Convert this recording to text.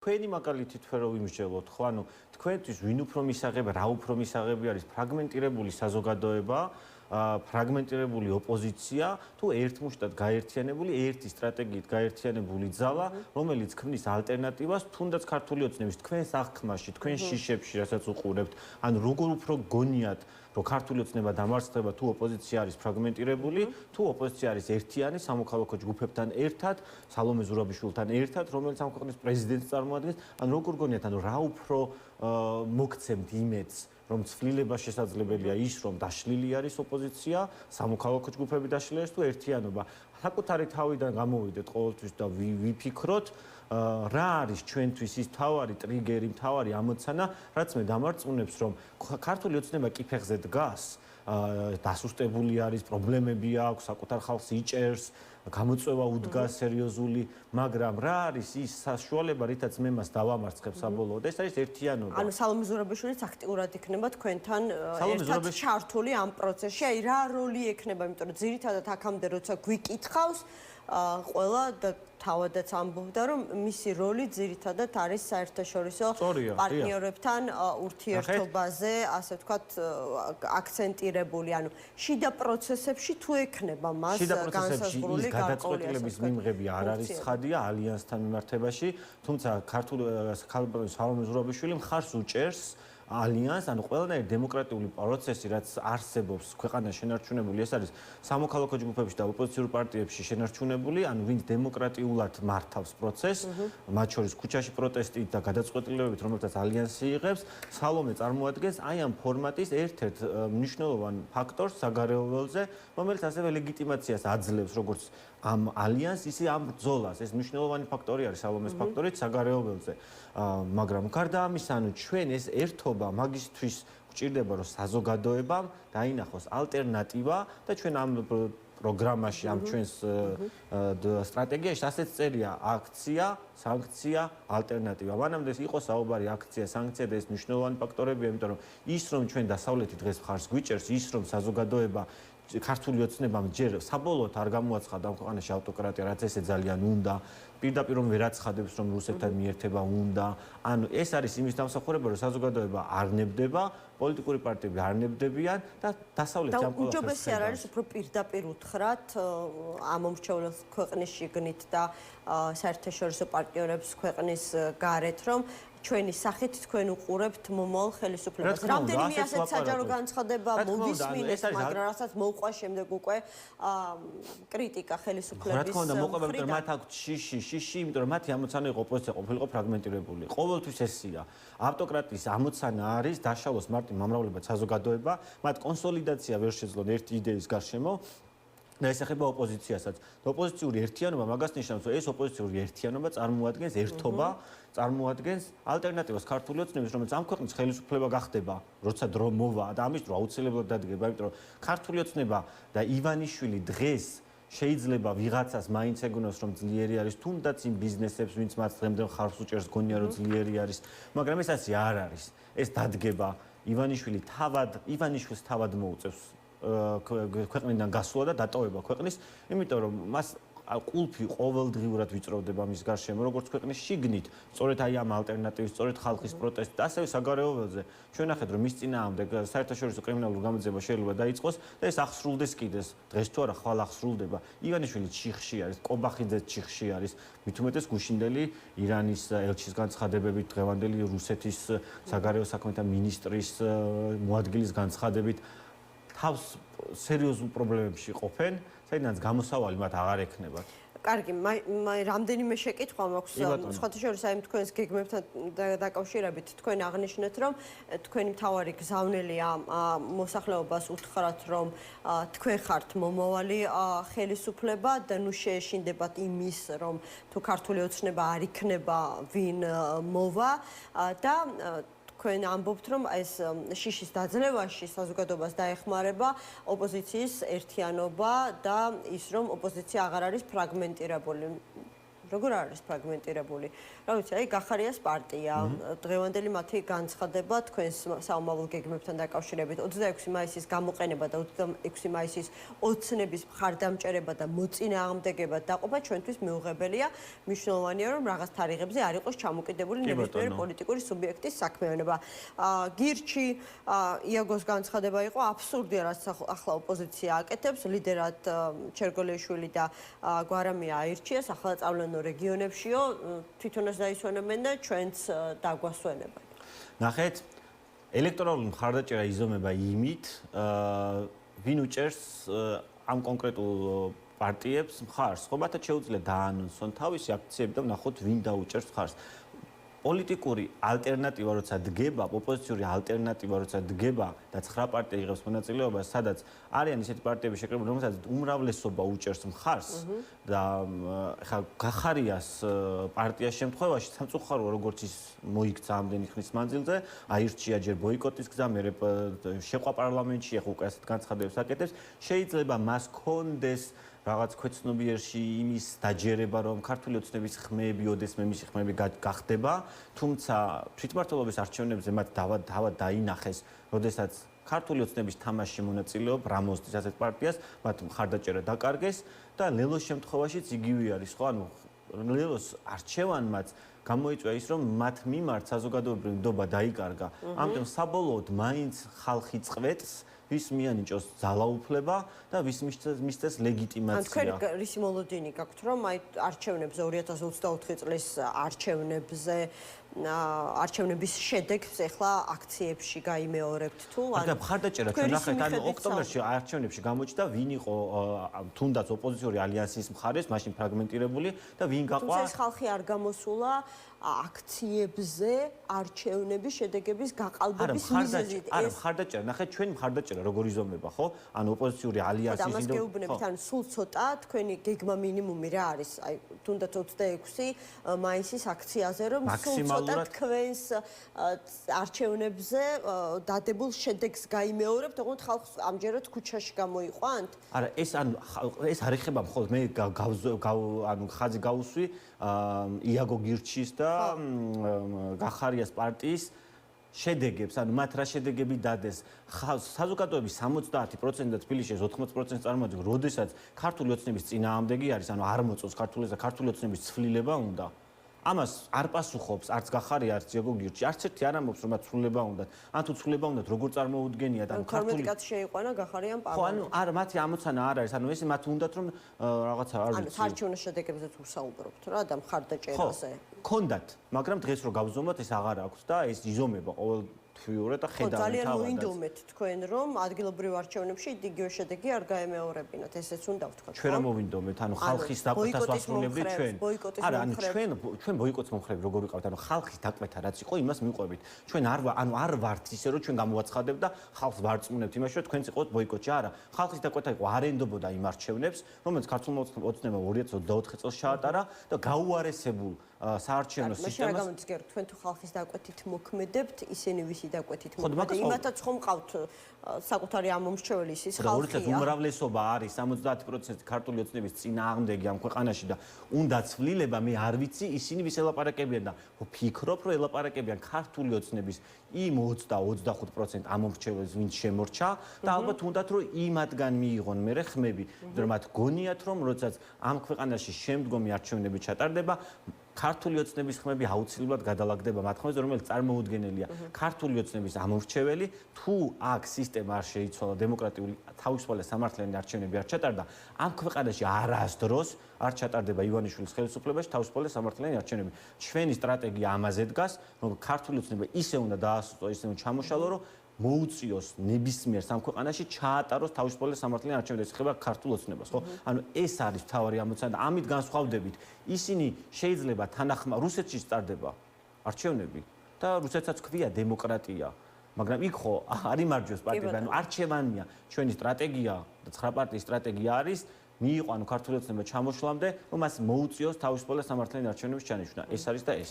თქვენი მაგალითით ვერ ვიმსჯელოთ, ხო, ანუ თქვენთვის ვინ უფრო მისაღები, რა უფრო მისაღები არის ფრაგმენტირებული საზოგადოება, ფრაგმენტირებული ოპოზიცია, თუ ერთმუშტად გაერთიანებული, ერთი სტრატეგიით გაერთიანებული ძალა, რომელიც ქმნის ალტერნატივას თუნდაც ქართული ოცნების თქვენს აღქმაში, თქვენს შიშებში, რასაც უყურებთ, ანუ როგორ უფრო გონიათ რომ ქართული ოცნება დამარცხდება თუ ოპოზიცია არის ფრაგმენტირებული, თუ ოპოზიცია არის ერთიანი სამოქალაქო ჯგუფებთან ერთად, სალომე ზურაბიშვილთან ერთად, რომელიც ამ ქვეყნის პრეზიდენტს წარმოადგენს, ანუ როგორ გონიათ, ანუ რა უფრო მოგცემთ იმედს, რომ ცვლილება შესაძლებელია ის, რომ დაშლილი არის ოპოზიცია, სამოქალაქო ჯგუფები დაშლილი არის თუ ერთიანობა. საკუთარი თავიდან გამოვიდეთ ყოველთვის და ვიფიქროთ, რა არის ჩვენთვის ის მთავარი ტრიგერი, მთავარი ამოცანა, რაც მე დამარწმუნებს, რომ ქართული ოცნება კიფეხზე დგას, დასუსტებული არის, პრობლემები აქვს, საკუთარ ხალხს იჭერს, გამოწვევა უდგას სერიოზული, მაგრამ რა არის ის საშუალება, რითაც მე მას დავამარცხებ საბოლოოდ? ეს არის ერთიანობა. ანუ სალომე ზურაბიშვილიც აქტიურად იქნება თქვენთან ერთად ჩართული ამ პროცესში. აი რა როლი ექნება, იმიტომ რომ ძირითადად აქამდე როცა გვიკითხავს, ყველა და თავადაც ამბობდა, რომ მისი როლი ძირითადად არის საერთაშორისო პარტნიორებთან ურთიერთობაზე, ასე ვთქვათ, აქცენტირებული. ანუ შიდა პროცესებში თუ ექნება მას განსაზღვრული გადაწყვეტილების მიმღები არ არის ცხადია ალიანსთან მიმართებაში, თუმცა ქართული სალომე ზურაბიშვილი მხარს უჭერს ალიანს, ანუ ყველანაირი დემოკრატიული პროცესი, რაც არსებობს ქვეყანაში შენარჩუნებული, ეს არის სამოქალაქო ჯგუფებში და ოპოზიციურ პარტიებში შენარჩუნებული, ანუ ვინც დემოკრატიულად მართავს პროცესს, მათ შორის ქუჩაში პროტესტით და გადაწყვეტილებებით, რომელთაც ალიანსი იღებს, სალომე წარმოადგენს აი ამ ფორმატის ერთ-ერთ მნიშვნელოვან ფაქტორს საგარეო ველზე, რომელიც ასევე ლეგიტიმაციას აძლევს როგორც ამ ალიანსს, ისე ამ ბრძოლას. ეს მნიშვნელოვანი ფაქტორი არის სალომეს ფაქტორით საგარეო ველზე. მაგრამ გარდა ამისა, ანუ ჩვენ ეს ერთობა მაგისთვის გვჭირდება, რომ საზოგადოებამ დაინახოს ალტერნატივა და ჩვენ ამ პროგრამაში, ამ ჩვენს სტრატეგიაში ასეც წერია აქცია, სანქცია, ალტერნატივა. მანამდე იყო საუბარი აქცია, სანქცია და ეს მნიშვნელოვანი ფაქტორებია, იმიტომ რომ ის რომ ჩვენ დასავლეთი დღეს მხარს გვიჭერს, ის რომ საზოგადოება ქართული ოცნებამ ჯერ საბოლოოდ არ გამოაცხადა ამ ქვეყანაში ავტოკრატია, რაც ესე ძალიან უნდა, პირდაპირ რომ ვერ აცხადებს, რომ რუსეთთან მიერთება უნდა. ანუ ეს არის იმის დამსახურება, რომ საზოგადოება არ ნებდება, პოლიტიკური პარტიები არ ნებდებიან და დასავლეთი ამ ყველაფერს. უჯობესი არ არის უფრო პირდაპირ უთხრათ ამომრჩევლებს ქვეყნის შიგნით და საერთაშორისო პარტნიორებს ქვეყნის გარეთ, რომ ჩვენი სახით თქვენ უყურებთ მომავალ ხელისუფლებას. რამდენიმე ასეთ საჯარო განცხადება მოვისმინეთ, მაგრამ რასაც მოუყვა შემდეგ უკვე კრიტიკა ხელისუფლების. რა თქმა უნდა, მოყვება, იმიტომ რომ მათ აქვს შიში, იმიტომ რომ მათი ამოცანა იყო ოპოზიცია ყოფილიყო ფრაგმენტირებული. ყოველთვის ესია. ავტოკრატიის ამოცანა არის დაშალოს მარტივ მომრავლებად საზოგადოება, მათ კონსოლიდაცია ვერ შეძლონ ერთი იდეის გარშემო. და ეს ეხება ოპოზიციასაც. ოპოზიციური ერთიანობა მაგას ნიშნავს, რომ ეს ოპოზიციური ერთიანობა წარმოადგენს ერთობა, წარმოადგენს ალტერნატივას ქართული ოცნების, რომელიც ამ ქვეყნის ხელისუფლება გახდება, როცა დრო მოვა და ამის დრო აუცილებლად დადგება, იმიტომ რომ ქართული ოცნება და ივანიშვილი დღეს შეიძლება ვიღაცას მაინც ეგონოს, რომ ძლიერი არის, თუნდაც იმ ბიზნესებს, ვინც მათ დღემდე ხარს უჭერს, გონია რომ ძლიერი არის, მაგრამ ეს ასე არ არის. ეს დადგება ივანიშვილს თავად მოუწევს ქვეყნიდან გასვლა და დატოვება ქვეყნის, იმიტომ რომ მას ყულფი ყოველდღიურად ვიწროვდება მის გარშემო, როგორც ქვეყნის შიგნით, სწორედ აი ამ ალტერნატივის, სწორედ ხალხის პროტესტი და ასევე საგარეო ველზე. ჩვენ ნახეთ, რომ მის წინააღმდეგ საერთაშორისო კრიმინალური გამოძიება შეიძლება დაიწყოს და ეს აღსრულდეს კიდეს. დღეს თუ არა, ხვალ აღსრულდება. ივანიშვილი ჩიხში არის, კობახიძე ჩიხში არის, მით უმეტეს გუშინდელი ირანის ელჩის განცხადებებით, დღევანდელი რუსეთის საგარეო საქმეთა მინისტრის მოადგილის განცხადებით თავს სერიოზულ პრობლემებში ყოფენ, საიდანაც გამოსავალი მათ აღარ ექნებათ. კარგი, რამდენიმე შეკითხვა მაქვს სხვათა შორის აი თქვენს გეგმებთან დაკავშირებით. თქვენ აღნიშნეთ, რომ თქვენი მთავარი გზავნილია მოსახლეობას უთხრათ, რომ თქვენ ხართ მომავალი ხელისუფლება და ნუ შეეშინდებათ იმის, რომ თუ ქართული ოცნება არ იქნება ვინ მოვა და თქვენ ამბობთ, რომ ეს შიშის დაძლევაში საზოგადოებას დაეხმარება ოპოზიციის ერთიანობა და ის, რომ ოპოზიცია აღარ არის ფრაგმენტირებული. როგორ არის ფრაგმენტირებული? რა ვიცი, აი გახარიას პარტია, დღევანდელი მათი განცხადება თქვენს საომავლო გეგმებთან დაკავშირებით 26 მაისის გამოყენება და 26 მაისის ოცნების მხარდამჭერება და მოწინააღმდეგება დაყოფა ჩვენთვის მიუღებელია. მნიშვნელოვანია, რომ რაღაც თარიღებზე არ იყოს ჩამოკიდებული ნებისმიერი პოლიტიკური სუბიექტის საქმიანობა. გირჩი იაგოს განცხადება იყო აბსურდია, რაც ახლა ოპოზიცია აკეთებს, ლიდერად ჩერგოლიაშვილი და გვარამია აირჩიეს, ახლა წავლენო რეგიონებშიო, თვითონაც დაისვენებენ და ჩვენც დაგვასვენებენ. ნახეთ, ელექტორალური მხარდაჭერა იზომება იმით, ვინ უჭერს ამ კონკრეტულ პარტიებს მხარს, ხო, მათაც შეუძლია დაანონსონ თავისი აქციები და ვნახოთ, ვინ დაუჭერს მხარს. პოლიტიკური ალტერნატივა როცა დგება, ოპოზიციური ალტერნატივა როცა დგება და 9 პარტია იღებს მონაწილეობას, სადაც არიან ისეთი პარტიები შეკრებილი, რომელსაც უმრავლესობა უჭერს მხარს და ხა გახარიას პარტიას შემთხვევაში სამწუხაროა როგორც ის მოიქცა ამდენი ხნის მანძილზე, აირჩია ჯერ ბოიკოტის გზა, მერე შეყვა პარლამენტში, ახლა უკვე ასეთ განცხადებებს აკეთებს, შეიძლება მას კონდეს რაღაც ქვეცნობიერში იმის დაჯერება, რომ ქართული ოცნების ხმები, ოდესმე მისი ხმები გახდება, თუმცა თვითმმართველობის არჩევნებზე მათ დავად დაინახეს, როდესაც ქართული ოცნების თამაშში მონაწილეობ რამოსთვის ასეთ პარტიას, მათ მხარდაჭერა დაკარგეს და ლელოს შემთხვევაშიც იგივე არის, ხო? ანუ ლელოს არჩევანმაც გამოიწვია ის, რომ მათ მიმართ საზოგადოებრივი ნდობა დაიკარგა. ამიტომ საბოლოოდ მაინც ხალხი წყვეტს ვის მიანიჭოს ძალაუფლება და ვის მისცეს ლეგიტიმაცია. თქვენ რისი მოლოდინი გაქვთ, რომ აი არჩევნებზე 2024 წლის არჩევნების შედეგს ახლა აქციებში გაიმეორებთ თუ ანუ მხარდაჭერა ჩვენ ნახეთ, ანუ ოქტომბერში არჩევნებში გამოჩნდა ვინ იყო თუნდაც ოპოზიციური ალიანსის მხარეს, მაშინ ფრაგმენტირებული და ვინ გაყვა. თუმცა ეს ხალხი არ გამოსულა აქციებზე არჩევნების შედეგების გაყალბების მიზეზით. არა, მხარდაჭერა, ნახეთ, ჩვენ მხარდაჭერა როგორ იზომება, ხო? ანუ ოპოზიციური ალიანსის ამას გეუბნებით, ანუ სულ ცოტა თქვენი გეგმა მინიმუმი რა არის? აი, თუნდაც 26 მაისის აქციაზე, რომ სულ ცოტა თქვენს არჩევნებზე დადებულ შედეგს გაიმეორებთ, თუმცა ხალხს ამჯერად ქუჩაში გამოიყვანთ? არა, ეს არ ეხება მხოლოდ მე ანუ ხაზი გავუსვი იაგო გირჩის და გახარიას პარტიის შედეგებს, ანუ მათ რა შედეგები დადეს. საზოგადოების 70% და თბილისში 80% წარმოადგენს, როდესაც ქართული ოცნების წინააღმდეგი არის, ანუ არ მოწონს ქართულს და ქართული ოცნების ცვლილება უნდა. ამას არ პასუხობს არც გახარია, არც იაგო გირჩი. არც ერთი არ ამბობს, რომ მათ ცვლილება უნდათ. ან თუ ცვლილება უნდათ, როგორ წარმოუდგენიათ, ანუ ქართული კაც შეიყვანა გახარიამ პარლამენტში. ხო, ანუ არა, მათი ამოცანა არ არის, ანუ ესე მათ უნდათ, რომ რაღაცა არ ვიცი. ანუ საარჩევნო შედეგებზე თუ საუბრობთ რა და მხარდაჭერაზე. ქონდათ, მაგრამ დღეს რო გავზომოთ, ეს აღარ აქვს და ეს იზომება ყოველ თვიურად და ხედავთ ძალიან მოინდომეთ თქვენ, რომ ადგილობრივ არჩევნებში იგივე შედეგი არ გაემეორებინათ, ესეც უნდა ვთქვათ. ჩვენ რა მოვინდომეთ, ანუ ხალხის დაკვეთას ვასრულებდით ჩვენ. არა, ანუ ჩვენ ბოიკოტს მომხრები როგორ ვიყავთ, ანუ ხალხის დაკვეთა რაც იყო, იმას მიყვებით. ჩვენ არ ვართ ისე, რომ ჩვენ გამოვაცხადებთ და ხალხს ვარწმუნებთ იმაში, რომ თქვენც იყოთ ბოიკოტში. არა, ხალხის დაკვეთა იყო არ ენდობოდა იმ არჩევნებს, რომელიც ქართულმა ოცნებამ 2024 წელს ჩაატარა და გაუარესებულ საარჩევნო სისტემას. მაგრამ გამიძგერ თქვენ თუ ხალხის დაკვეთით მოქმედებთ, ისინი ვისი დაკვეთით მოქმედებთ. იმათაც ხომ ყავთ საკუთარი ამომრჩეველი ის ხალხია. უმრავლესობა არის 70% ქართული ოცნების წინააღმდეგი ამ ქვეყანაში და უნდა ცვლილება, მე არ ვიცი, ისინი ვის ელაპარაკებიან და ვფიქრობ, რომ ელაპარაკებიან ქართული ოცნების იმ 20-25% ამომრჩეველს, ვინც შემორჩა და ალბათ უნდათ რომ იმათგან მიიღონ მერე ხმები, რომ მათ გონიათ, რომ როდესაც ამ ქვეყანაში შემდგომი არჩევნები ჩატარდება, ქართული ოცნების ხმები აუცილებლად გადალაგდება მათ ხმებზე, რომელიც წარმოუდგენელია. ქართული ოცნების ამორჩეველი, თუ აქ სისტემა არ შეიცვალა, დემოკრატიული თავისუფალი სამართლიანი არჩევნები არ ჩატარდა, ამ ქვეყანაში არასდროს არ ჩატარდება ივანიშვილის ხელისუფლებაში თავისუფალი სამართლიანი არჩევნები. ჩვენი სტრატეგია ამაზე დგას, რომ ქართული ოცნება ისე უნდა დაასრულოს, ისე უნდა ჩამოშალო, რომ მოუწიოს ნებისმიერ სამქვეყანაში ჩაატაროს თავისუფალი სამართლიანი არჩევნები. ეს ხება ქართულ ოცნებას, ხო? ანუ ეს არის მთავარი ამოცანა და ამით განსხვავდებით. ისინი შეიძლება თანახმა რუსეთში სტარდება არჩევნები და რუსეთსაც ქვია დემოკრატია. მაგრამ იქ ხო არ იმარჯვებს პარტიები, ანუ არჩევანია. ჩვენი სტრატეგია და 9 პარტიის სტრატეგია არის მიიყვანო ქართული ოცნება ჩამოშლამდე, რომ მას მოუწიოს თავისუფალი სამართლიანი არჩევნების ჩანიშვნა. ეს არის და ეს.